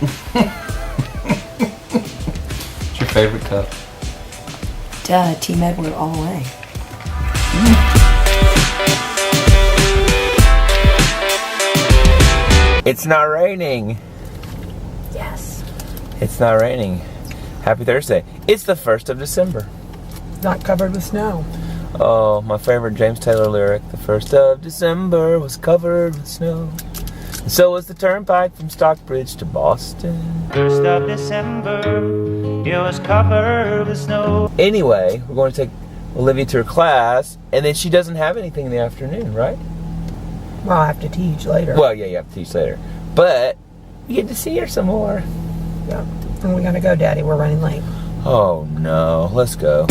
What's your favorite cup? Duh, Team Edward all the way. It's not raining. Yes. It's not raining. Happy Thursday. It's the 1st of December. Not covered with snow. Oh, my favorite James Taylor lyric. The 1st of December was covered with snow. And so was the turnpike from Stockbridge to Boston. 1st of December, it was covered with snow. Anyway, we're going to take Olivia to her class, and then she doesn't have anything in the afternoon, right? Well, I have to teach later. Well, yeah, you have to teach later. But you get to see her some more. Yeah. And we gotta go, Daddy. We're running late. Oh, no. Let's go.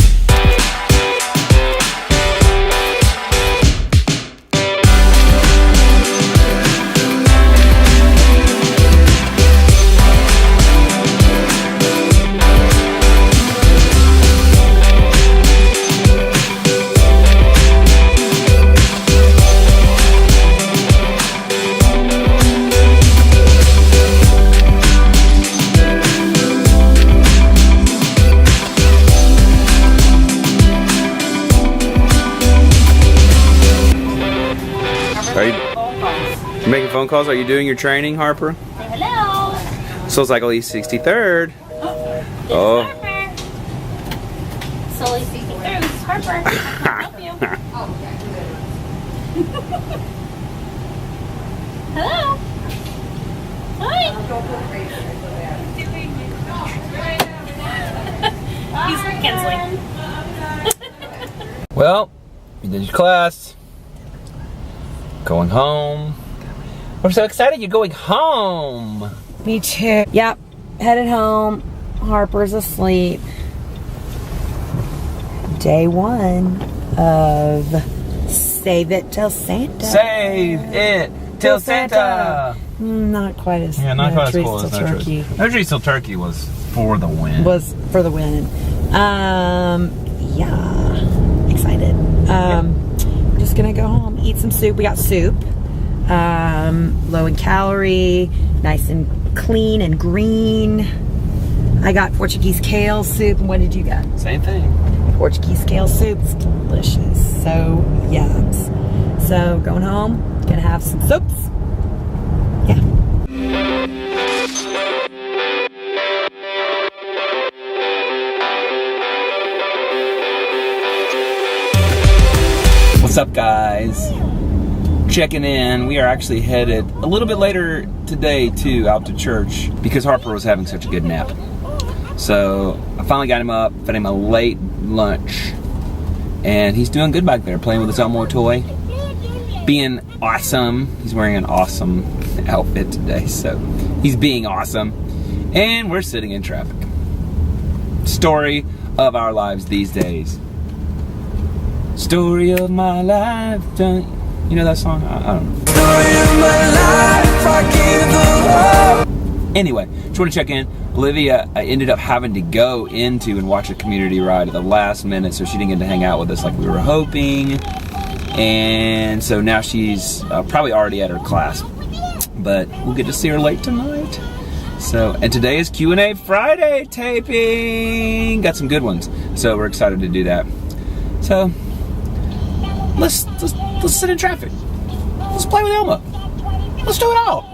Are you making phone calls? Are you doing your training, Harper? Hello. So it's like only 63rd. Oh. Harper. Solely 63rd. This is Harper. How can I help you? Hello. Hi. He's canceling. Well, you did your class. Going home. We're so excited you're going home. Me too. Yep. Headed home. Harper's asleep. Day 1 of Save It Till Santa. Save it till Santa. Not quite as Not quite as cool as Turkey. No Trees Till Turkey was for the win. Was for the win. Yeah. Excited. We're just gonna go home, eat some soup. We got soup. Low in calorie, nice and clean and green. I got Portuguese kale soup. And what did you get? Same thing. Portuguese kale soup. It's delicious. So yums. So going home, gonna have some soups. Yeah. What's up, guys? Checking in. We are actually headed a little bit later today too, out to church because Harper was having such a good nap. So I finally got him up, fed him a late lunch, and he's doing good back there, playing with his Elmo toy, being awesome. He's wearing an awesome outfit today, so he's being awesome. And we're sitting in traffic. Story of our lives these days. Story of my life. You know that song? I don't know. Story of my life, I gave the world. Anyway, just want to check in. Olivia ended up having to go into and watch a community ride at the last minute, so she didn't get to hang out with us like we were hoping. And so now she's probably already at her class, but we'll get to see her late tonight. So, and today is Q&A Friday taping. Got some good ones, so we're excited to do that. So let's sit in traffic. Let's play with Elmo. Let's do it all.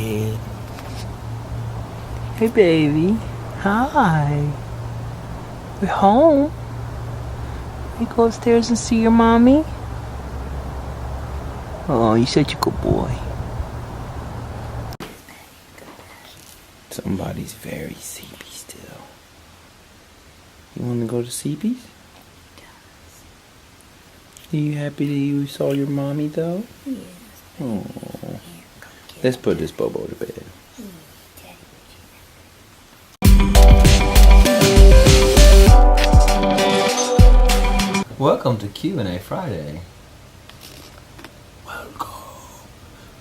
bed. Hey, baby. Hi. We're home. You go upstairs and see your mommy? Oh, you're such a good boy. Somebody's very sleepy still. You want to go to Sleepy's? Are you happy that you saw your mommy though? Yes. Oh. Let's put this Bobo to bed. Welcome to Q&A Friday. Welcome.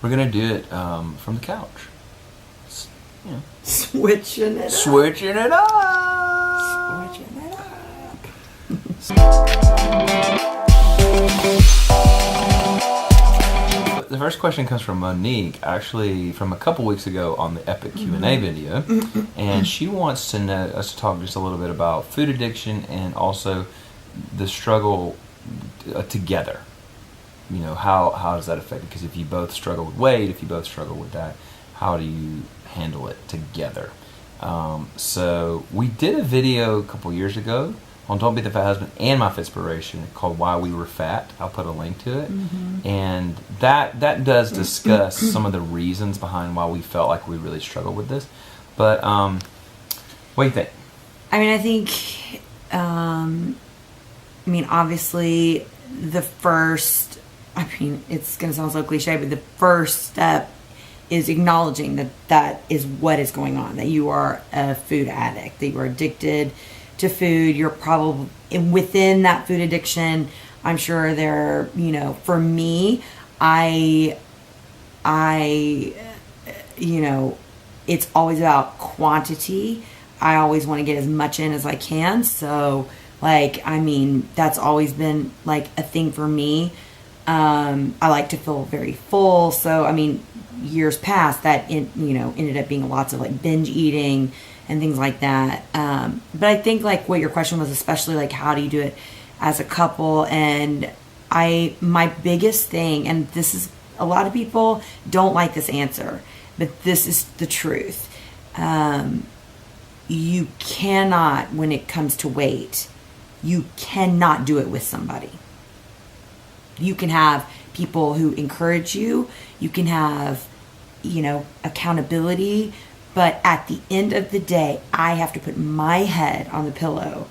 We're gonna do it from the couch. You know. Switching it up. Switching it up. Switching it up. The first question comes from Monique, actually from a couple weeks ago on the Epic Q&A video, and she wants to know us to talk just a little bit about food addiction and also the struggle together. You know, how does that affect it? Because if you both struggle with weight, if you both struggle with that, how do you handle it together? So we did a video a couple years ago on Don't Be the Fat Husband and my Fitspiration called Why We Were Fat. I'll put a link to it. And that does discuss some of the reasons behind why we felt like we really struggled with this. But what do you think? I mean, I think, obviously the first, it's going to sound so cliche, but the first step is acknowledging that is what is going on, that you are a food addict, that you are addicted to food. You're probably within that food addiction. I'm sure there, for me, it's always about quantity. I always want to get as much in as I can. So that's always been like a thing for me. I like to feel very full. So, years past that, ended up being lots of like binge eating and things like that. But I think like what your question was, especially like how do you do it as a couple? And my biggest thing, and this is, a lot of people don't like this answer, but this is the truth. You cannot, when it comes to weight, you cannot do it with somebody. You can have people who encourage you. You can have, accountability. But at the end of the day, I have to put my head on the pillow.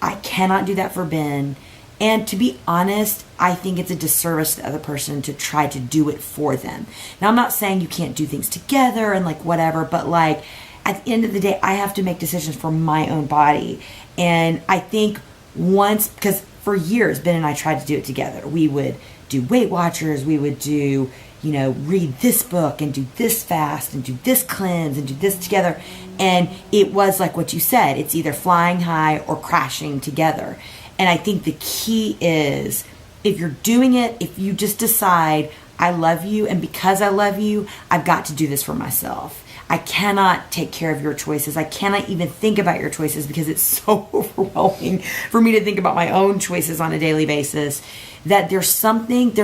I cannot do that for Ben. And to be honest, I think it's a disservice to the other person to try to do it for them. Now, I'm not saying you can't do things together and like whatever, but like at the end of the day, I have to make decisions for my own body. And I think because for years, Ben and I tried to do it together. We would do Weight Watchers. We would do, read this book and do this fast and do this cleanse and do this together. And it was like what you said, it's either flying high or crashing together. And I think the key is if you're doing it, if you just decide, I love you, and because I love you, I've got to do this for myself. I cannot take care of your choices. I cannot even think about your choices because it's so overwhelming for me to think about my own choices on a daily basis, that there's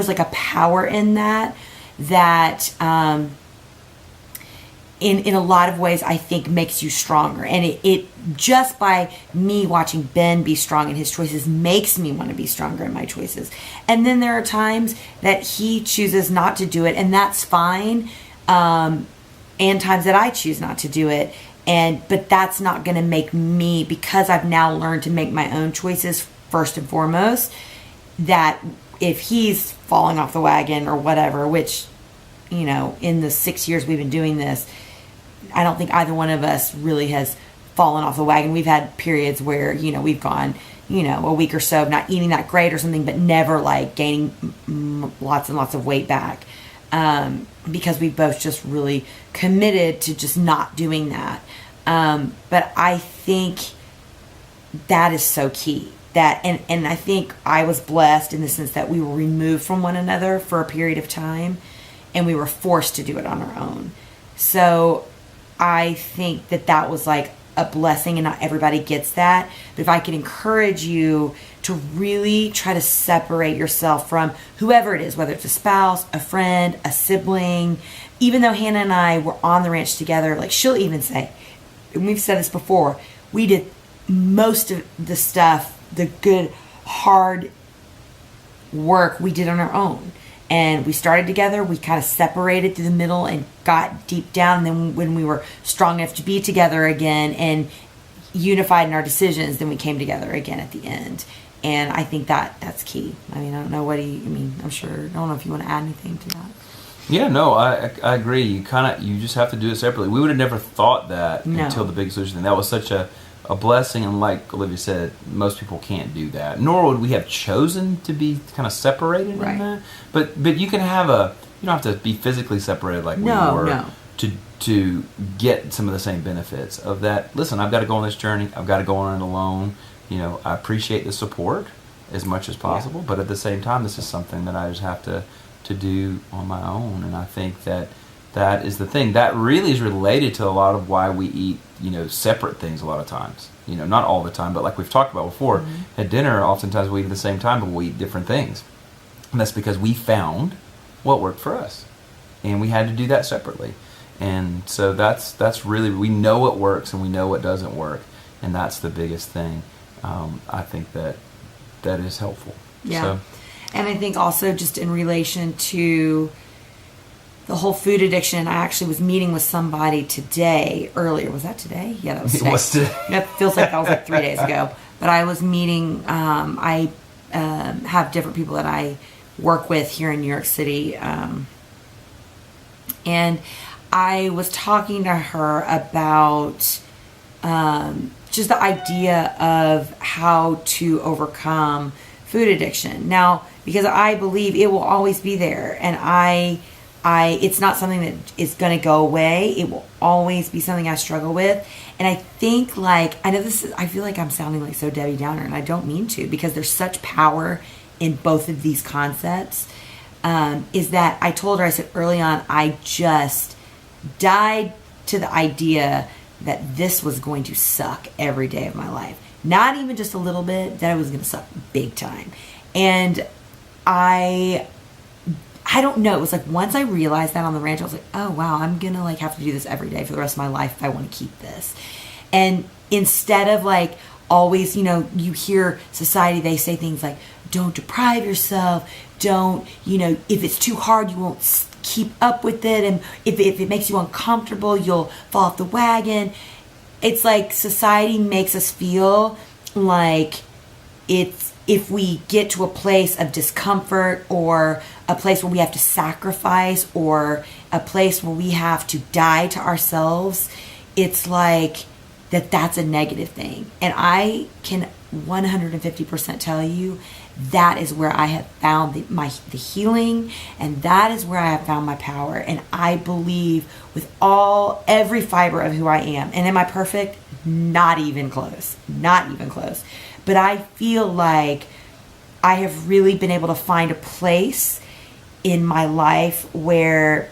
like a power in that in a lot of ways I think makes you stronger. And it just by me watching Ben be strong in his choices makes me want to be stronger in my choices. And then there are times that he chooses not to do it, and that's fine. And times that I choose not to do it. But that's not going to make me, because I've now learned to make my own choices first and foremost, that if he's falling off the wagon or whatever, which, in the 6 years we've been doing this, I don't think either one of us really has fallen off the wagon. We've had periods where, we've gone, a week or so of not eating that great or something, but never like gaining lots and lots of weight back. Because we've both just really committed to just not doing that. But I think that is so key. And I think I was blessed in the sense that we were removed from one another for a period of time, and we were forced to do it on our own. So I think that was like a blessing, and not everybody gets that. But if I could encourage you to really try to separate yourself from whoever it is, whether it's a spouse, a friend, a sibling. Even though Hannah and I were on the ranch together, like she'll even say, and we've said this before, we did most of the stuff, the good, hard work we did on our own. And we started together, we kind of separated through the middle and got deep down. And then when we were strong enough to be together again and unified in our decisions, then we came together again at the end. And I think that's key. I mean, I don't know I'm sure, I don't know if you want to add anything to that. Yeah, no, I agree. You just have to do it separately. We would have never thought that until the Big Solution thing. That was such a blessing, and like Olivia said, most people can't do that. Nor would we have chosen to be kind of separated in that. But you can have you don't have to be physically separated like we were to get some of the same benefits of that. Listen, I've got to go on this journey. I've got to go on it alone. I appreciate the support as much as possible, but at the same time, this is something that I just have to do on my own. And I think that is the thing that really is related to a lot of why we eat separate things a lot of times. Not all the time, but like we've talked about before, at dinner oftentimes we eat at the same time, but we eat different things, and that's because we found what worked for us, and we had to do that separately. And so that's really, we know what works and we know what doesn't work, and that's the biggest thing. I think that is helpful. Yeah. So, and I think also just in relation to the whole food addiction, I actually was meeting with somebody today, earlier. Was that today? Yeah, that was today. It was today. It feels like that was like 3 days ago. But I was meeting, I have different people that I work with here in New York City. And I was talking to her about just the idea of how to overcome food addiction. Now, because I believe it will always be there, and it's not something that is going to go away. It will always be something I struggle with. And I think, I feel like I'm sounding like so Debbie Downer, and I don't mean to, because there's such power in both of these concepts. Is that I told her, I said early on, I just died to the idea that this was going to suck every day of my life. Not even just a little bit, that it was going to suck big time. And I don't know. It was like once I realized that on the ranch, I was like, oh wow, I'm going to have to do this every day for the rest of my life if I want to keep this. And instead of always, you hear society, they say things like, don't deprive yourself. Don't, if it's too hard, you won't keep up with it. And if it makes you uncomfortable, you'll fall off the wagon. It's like society makes us feel like if we get to a place of discomfort, or a place where we have to sacrifice, or a place where we have to die to ourselves, it's like that's a negative thing. And I can 150% tell you that is where I have found the healing, and that is where I have found my power. And I believe with every fiber of who I am. And am I perfect? Not even close. Not even close. But I feel like I have really been able to find a place in my life where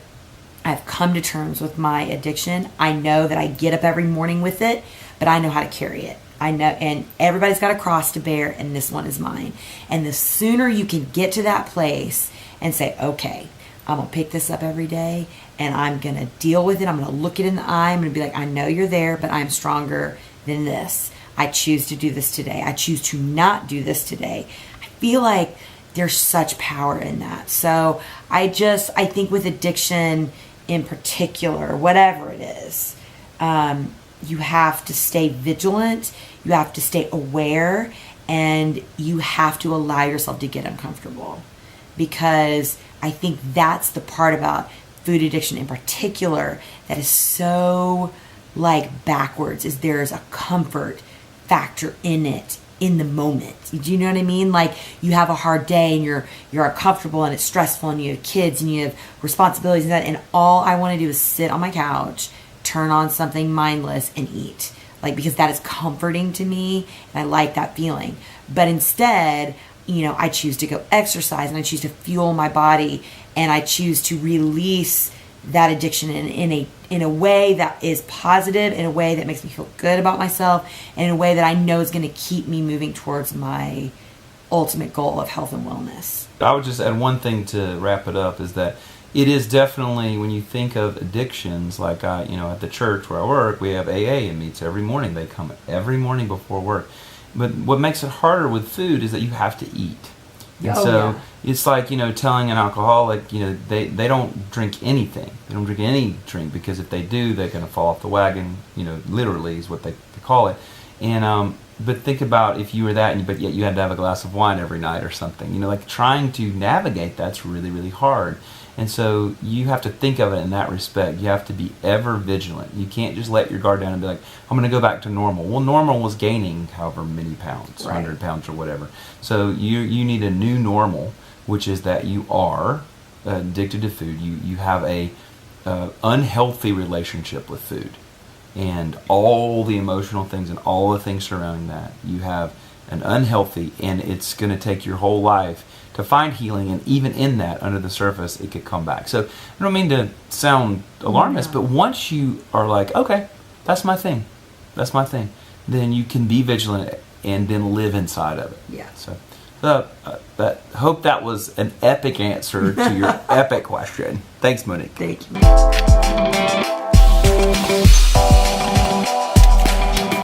I've come to terms with my addiction. I know that I get up every morning with it, but I know how to carry it. I know, and everybody's got a cross to bear, and this one is mine. And the sooner you can get to that place and say, okay, I'm going to pick this up every day, and I'm going to deal with it. I'm going to look it in the eye. I'm going to be like, I know you're there, but I'm stronger than this. I choose to do this today. I choose to not do this today. I feel like there's such power in that. So I think with addiction in particular, whatever it is, you have to stay vigilant, you have to stay aware, and you have to allow yourself to get uncomfortable. Because I think that's the part about food addiction in particular that is so backwards, is there's a comfort factor in it in the moment. Do you know what I mean? You have a hard day and you're uncomfortable and it's stressful and you have kids and you have responsibilities and that, and all I want to do is sit on my couch, turn on something mindless, and eat. Because that is comforting to me, and I like that feeling. But instead, I choose to go exercise, and I choose to fuel my body, and I choose to release that addiction in a way that is positive, in a way that makes me feel good about myself, and in a way that I know is going to keep me moving towards my ultimate goal of health and wellness. I would just add one thing to wrap it up, is that it is definitely, when you think of addictions, like at the church where I work, we have AA and meets every morning. They come every morning before work. But what makes it harder with food is that you have to eat. And it's like, telling an alcoholic, they don't drink anything. They don't drink any drink, because if they do, they're going to fall off the wagon, literally is what they call it. And but think about if you were that, but yet you had to have a glass of wine every night or something. Like trying to navigate that's really, really hard. And so you have to think of it in that respect. You have to be ever vigilant. You can't just let your guard down and be like, I'm going to go back to normal. Well, normal was gaining however many pounds, 100 pounds or whatever. So you need a new normal, which is that you are addicted to food. You have a unhealthy relationship with food, and all the emotional things and all the things surrounding that. You have an unhealthy, and it's going to take your whole life to find healing, and even in that, under the surface, it could come back. So I don't mean to sound alarmist, but once you are like, okay, that's my thing, then you can be vigilant and then live inside of it. Yeah. So hope that was an epic answer to your epic question. Thanks, Monique. Thank you.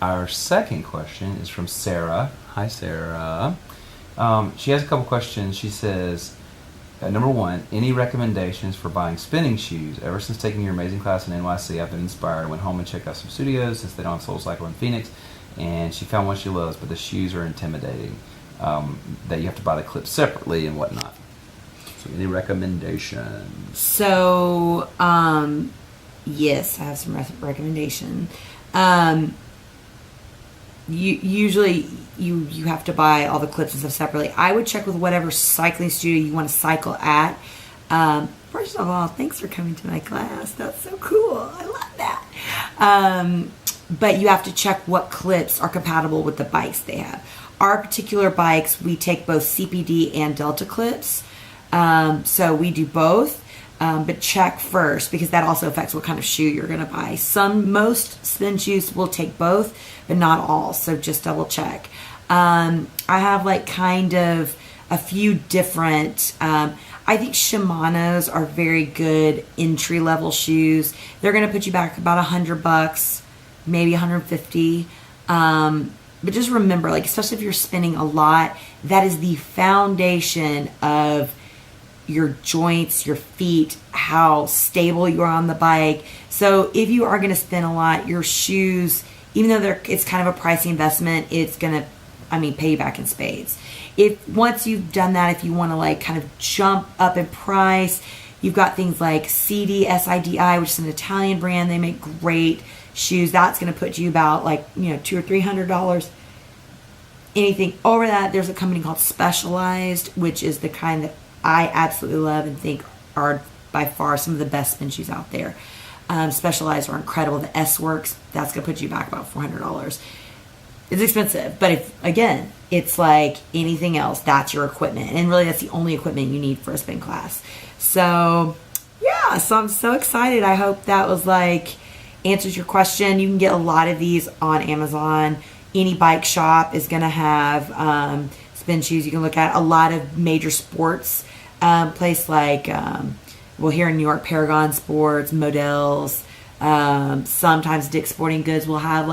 Our second question is from Sarah. Hi, Sarah. She has a couple questions. She says, number one, any recommendations for buying spinning shoes? Ever since taking your amazing class in NYC, I've been inspired. I went home and checked out some studios since they don't have SoulCycle in Phoenix, and she found one she loves, but the shoes are intimidating, that you have to buy the clips separately and whatnot. So any recommendations? So, yes, I have some recommendations. Usually you have to buy all the clips and stuff separately. I would check with whatever cycling studio you want to cycle at. First of all, thanks for coming to my class. That's so cool. I love that. But you have to check what clips are compatible with the bikes they have. Our particular bikes, we take both CPD and Delta clips. So we do both. But check first, because that also affects what kind of shoe you're going to buy. Most spin shoes will take both, but not all. So just double check. I have kind of a few different, I think Shimano's are very good entry level shoes. They're going to put you back about $100, maybe $150. But just remember, especially if you're spinning a lot, that is the foundation of your joints, your feet, how stable you are on the bike. So if you are going to spin a lot, your shoes, even though it's kind of a pricey investment, it's going to, pay you back in spades. Once you've done that, if you want to kind of jump up in price, you've got things like SIDI, which is an Italian brand. They make great shoes. That's going to put you about $200 or $300. Anything over that, there's a company called Specialized, which is the kind that I absolutely love and think are by far some of the best spin shoes out there. Specialized are incredible. The S-Works, that's going to put you back about $400. It's expensive, but it's like anything else, that's your equipment. And really, that's the only equipment you need for a spin class. So, yeah, so I'm so excited. I hope that was answers your question. You can get a lot of these on Amazon. Any bike shop is going to have spin shoes you can look at. A lot of major sports place here in New York, Paragon Sports, Models, sometimes Dick's Sporting Goods will have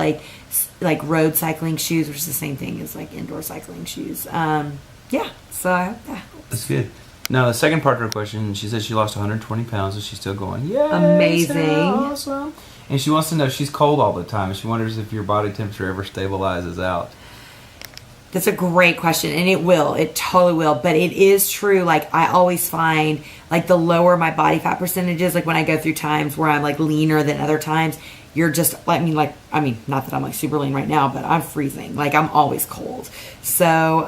road cycling shoes, which is the same thing as indoor cycling shoes. So I hope that helps. That's good. Now the second part of her question, she says she lost 120 pounds and she's still going. Yeah, amazing, awesome. And she wants to know, she's cold all the time, and she wonders if your body temperature ever stabilizes out. That's a great question, and it will. It totally will. But it is true. I always find, the lower my body fat percentage is, when I go through times where I'm, leaner than other times, you're just, not that I'm, super lean right now, but I'm freezing. I'm always cold. So,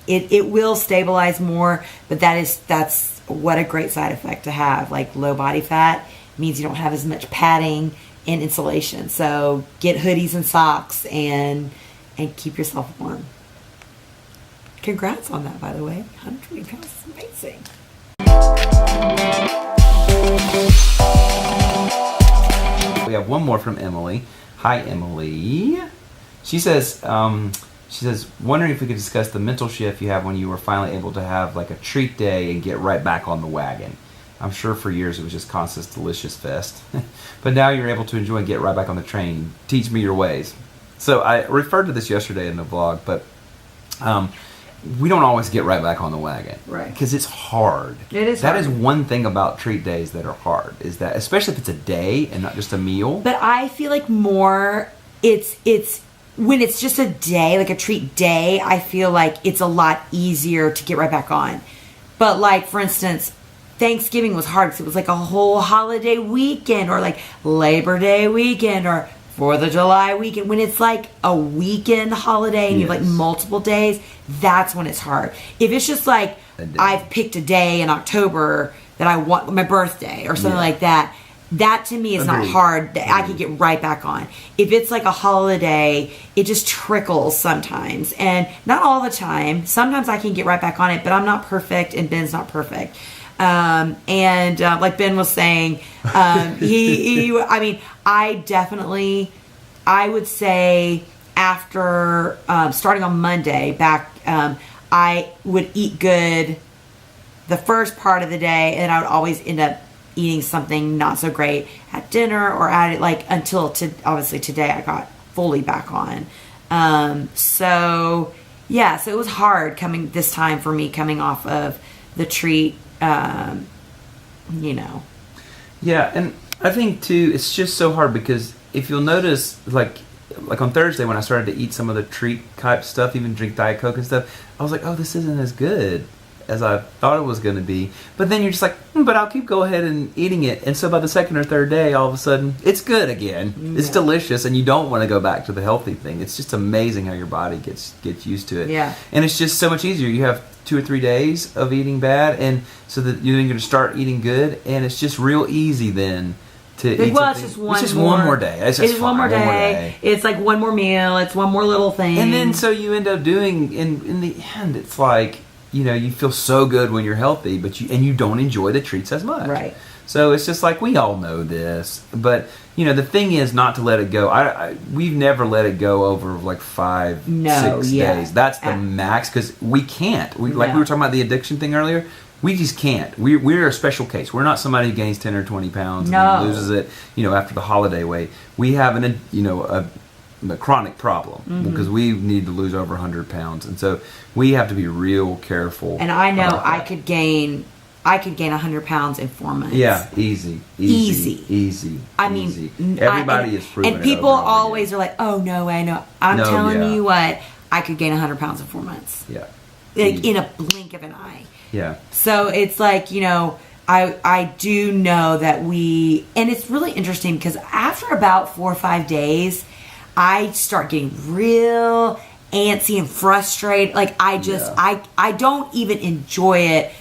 it will stabilize more, but that's what a great side effect to have. Low body fat means you don't have as much padding and insulation. So, get hoodies and socks and keep yourself warm. Congrats on that, by the way. 120 pounds is amazing. We have one more from Emily. Hi, Emily. She says, wondering if we could discuss the mental shift you have when you were finally able to have like a treat day and get right back on the wagon. I'm sure for years it was just constant delicious fest. But now you're able to enjoy and get right back on the train. Teach me your ways. So I referred to this yesterday in the vlog, but we don't always get right back on the wagon. Right. Because it's hard. It is That hard. is one thing about treat days that are hard, is that, especially if it's a day and not just a meal. But I feel like more, it's when it's just a day, like a treat day, I feel like it's a lot easier to get right back on. But like, for instance, Thanksgiving was hard because it was like a whole holiday weekend, or like Labor Day weekend, or 4th of July weekend. When it's like a weekend holiday and you have like multiple days, that's when it's hard. If it's just like, I've picked a day in October that I want, my birthday or something like that, that to me is not hard. I could get right back on. If it's like a holiday, it just trickles sometimes, and not all the time. Sometimes I can get right back on it, but I'm not perfect, and Ben's not perfect. Like Ben was saying, I mean, I would say after starting on Monday back, I would eat good the first part of the day, and I would always end up eating something not so great at dinner or at it, like until obviously today I got fully back on. So it was hard coming this time for me, coming off of the treat. Yeah, and I think too, it's just so hard because if you'll notice, like on Thursday when I started to eat some of the treat type stuff, even drink Diet Coke and stuff, I was like, oh, this isn't as good as I thought it was going to be. But then you're just like, but I'll keep go ahead and eating it. And so by the second or third day, all of a sudden, it's good again. Yeah. It's delicious, and you don't want to go back to the healthy thing. It's just amazing how your body gets used to it. Yeah. And it's just so much easier. You have 2 or 3 days of eating bad, and so that you're going to start eating good, and it's just real easy then to eat well, something. It's just one more day. It's just one more day. It's like one more meal. It's one more little thing. And then so you end up doing, in the end, it's like, you feel so good when you're healthy, but you don't enjoy the treats as much. Right. So it's just like, we all know this, but the thing is not to let it go. We've never let it go over like 5, 6 days. That's the max, because we can't. Like we were talking about the addiction thing earlier. We just can't. We're a special case. We're not somebody who gains 10 or 20 pounds and then loses it, after the holiday weight. We have a chronic problem because we need to lose over 100 pounds, and so we have to be real careful. And I know I could gain 100 pounds in 4 months. Yeah, easy. I mean, everybody is proven. And people always are like, "Oh no way, no!" I'm telling you what, I could gain 100 pounds in 4 months. Yeah, like in a blink of an eye. Yeah. So it's like, I do know that and it's really interesting because after about 4 or 5 days, I start getting real antsy and frustrated. Like I don't even enjoy it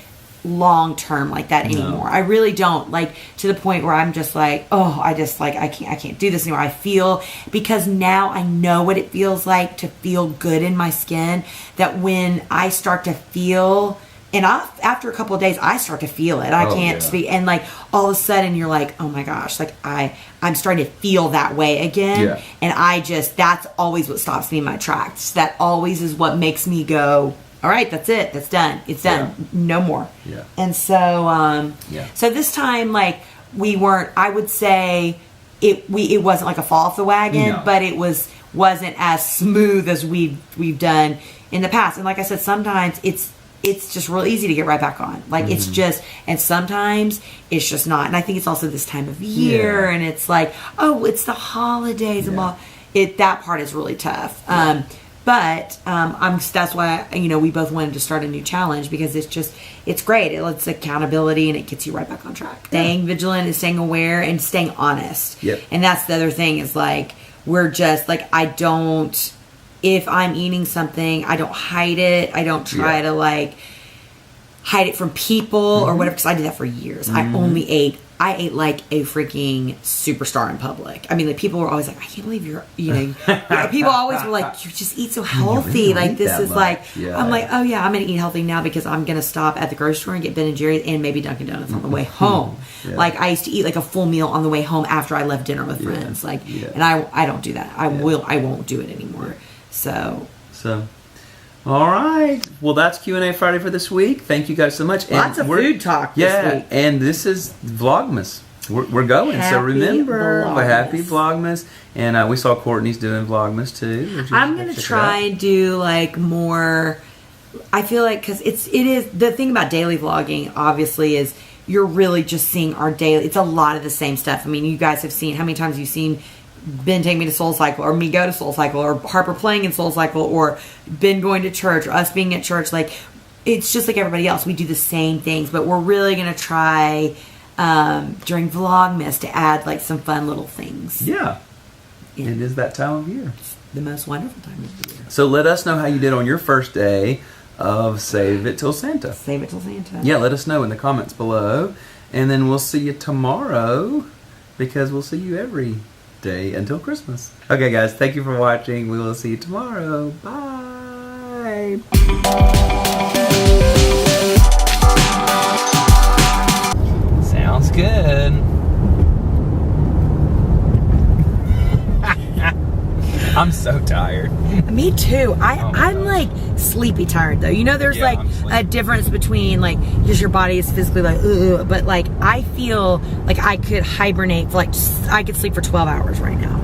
long term like that anymore. I really don't, like, to the point where I'm just like, I can't do this anymore. Because now I know what it feels like to feel good in my skin, that when I start to feel, and after a couple of days, I start to feel it. I can't speak. And like all of a sudden you're like, oh my gosh, like I'm starting to feel that way again. Yeah. And that's always what stops me in my tracks. That always is what makes me go, all right, that's it. That's done. It's done. Yeah. No more. Yeah. And so, so this time, like, we weren't, I would say it wasn't like a fall off the wagon, but it wasn't as smooth as we've done in the past. And like I said, sometimes it's just real easy to get right back on. Like, it's just, and sometimes it's just not. And I think it's also this time of year, and it's like, it's the holidays and all. That part is really tough. Yeah. But that's why, we both wanted to start a new challenge, because it's great. It's accountability, and it gets you right back on track. Staying vigilant and staying aware and staying honest. Yep. And that's the other thing, is like, we're just like, if I'm eating something, I don't hide it. I don't try to like hide it from people or whatever, because I did that for years. I only ate I ate like a freaking superstar in public. I mean, like people were always like, I can't believe you're, you know, people always were like, you just eat so healthy. really like eat this that is much. like, Yeah. I'm like, oh yeah, I'm going to eat healthy now because I'm going to stop at the grocery store and get Ben and Jerry's and maybe Dunkin' Donuts on the way home. Yeah. Like I used to eat like a full meal on the way home after I left dinner with friends. Like, and I don't do that. I won't do it anymore. So. All right. Well, that's Q&A Friday for this week. Thank you guys so much. Lots of food talk this week. And this is Vlogmas. We're going. So remember, happy Vlogmas. And we saw Courtney's doing Vlogmas too. I'm going to try and do like more. I feel like because it is the thing about daily vlogging, obviously, is you're really just seeing our daily. It's a lot of the same stuff. I mean, you guys have seen how many times you've seen Ben take me to Soul Cycle, or me go to Soul Cycle, or Harper playing in Soul Cycle, or Ben going to church, or us being at church. Like, it's just like everybody else. We do the same things, but we're really going to try during Vlogmas to add like some fun little things. Yeah. It is that time of year. It's the most wonderful time of the year. So let us know how you did on your first day of Save It Till Santa. Save It Till Santa. Yeah, let us know in the comments below. And then we'll see you tomorrow, because we'll see you every day until Christmas. Okay guys, thank you for watching. We will see you tomorrow. Bye. Sounds good. I'm so tired. Me too. I'm like sleepy tired though. You know, there's like a difference between like just your body is physically like, ugh, but like I feel like I could hibernate for like I could sleep for 12 hours right now.